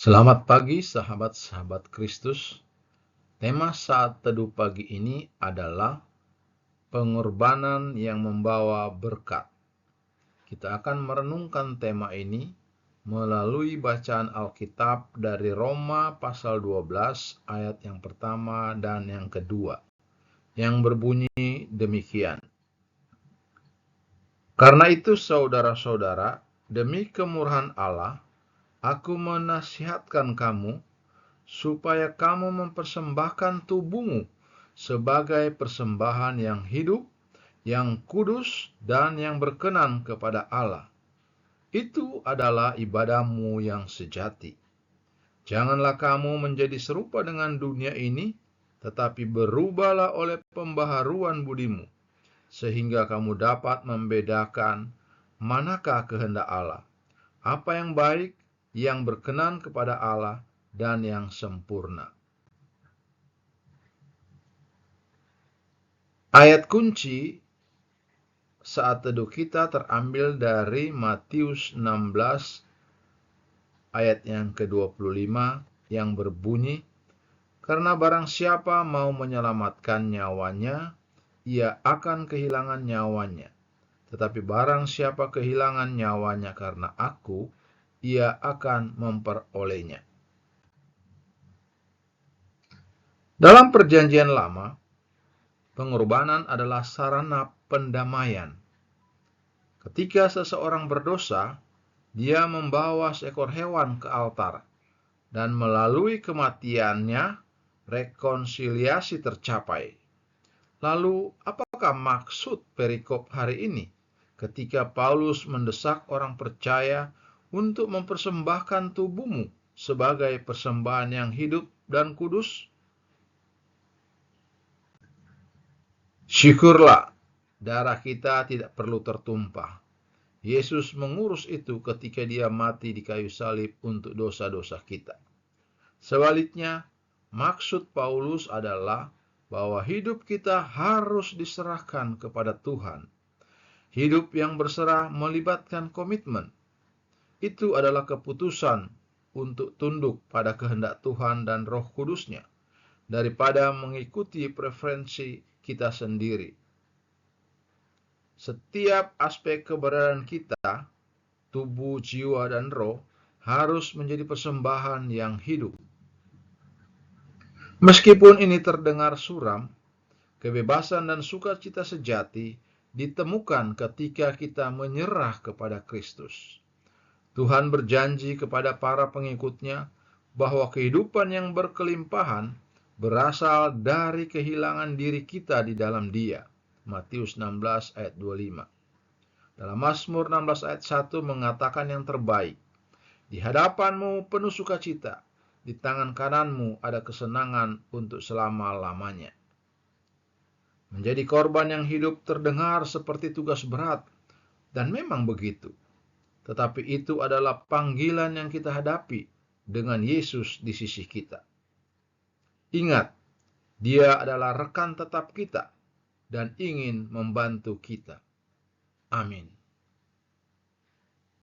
Selamat pagi sahabat-sahabat Kristus. Tema saat teduh pagi ini adalah pengorbanan yang membawa berkat. Kita akan merenungkan tema ini melalui bacaan Alkitab dari Roma pasal 12 ayat yang pertama dan yang kedua, yang berbunyi demikian. Karena itu saudara-saudara, demi kemurahan Allah, aku menasihatkan kamu supaya kamu mempersembahkan tubuhmu sebagai persembahan yang hidup, yang kudus, dan yang berkenan kepada Allah. Itu adalah ibadahmu yang sejati. Janganlah kamu menjadi serupa dengan dunia ini, tetapi berubahlah oleh pembaharuan budimu, sehingga kamu dapat membedakan manakah kehendak Allah, apa yang baik, yang berkenan kepada Allah, dan yang sempurna. Ayat kunci saat teduh kita terambil dari Matius 16 ayat yang ke-25 yang berbunyi, "Karena barang siapa mau menyelamatkan nyawanya, ia akan kehilangan nyawanya. Tetapi barang siapa kehilangan nyawanya karena aku, ia akan memperolehnya." Dalam Perjanjian Lama, pengorbanan adalah sarana pendamaian. Ketika seseorang berdosa, dia membawa seekor hewan ke altar, dan melalui kematiannya, rekonsiliasi tercapai. Lalu, apakah maksud perikop hari ini ketika Paulus mendesak orang percaya untuk mempersembahkan tubuhmu sebagai persembahan yang hidup dan kudus? Syukurlah, darah kita tidak perlu tertumpah. Yesus mengurus itu ketika dia mati di kayu salib untuk dosa-dosa kita. Sebaliknya, maksud Paulus adalah bahwa hidup kita harus diserahkan kepada Tuhan. Hidup yang berserah melibatkan komitmen. Itu adalah keputusan untuk tunduk pada kehendak Tuhan dan Roh Kudus-Nya, daripada mengikuti preferensi kita sendiri. Setiap aspek keberadaan kita, tubuh, jiwa, dan roh, harus menjadi persembahan yang hidup. Meskipun ini terdengar suram, kebebasan dan sukacita sejati ditemukan ketika kita menyerah kepada Kristus. Tuhan berjanji kepada para pengikutnya bahwa kehidupan yang berkelimpahan berasal dari kehilangan diri kita di dalam Dia. Matius 16 ayat 25. Dalam Mazmur 16 ayat 1 mengatakan yang terbaik, "Di hadapanmu penuh sukacita, di tangan kananmu ada kesenangan untuk selama-lamanya." Menjadi korban yang hidup terdengar seperti tugas berat, dan memang begitu. Tetapi itu adalah panggilan yang kita hadapi dengan Yesus di sisi kita. Ingat, Dia adalah rekan tetap kita dan ingin membantu kita. Amin.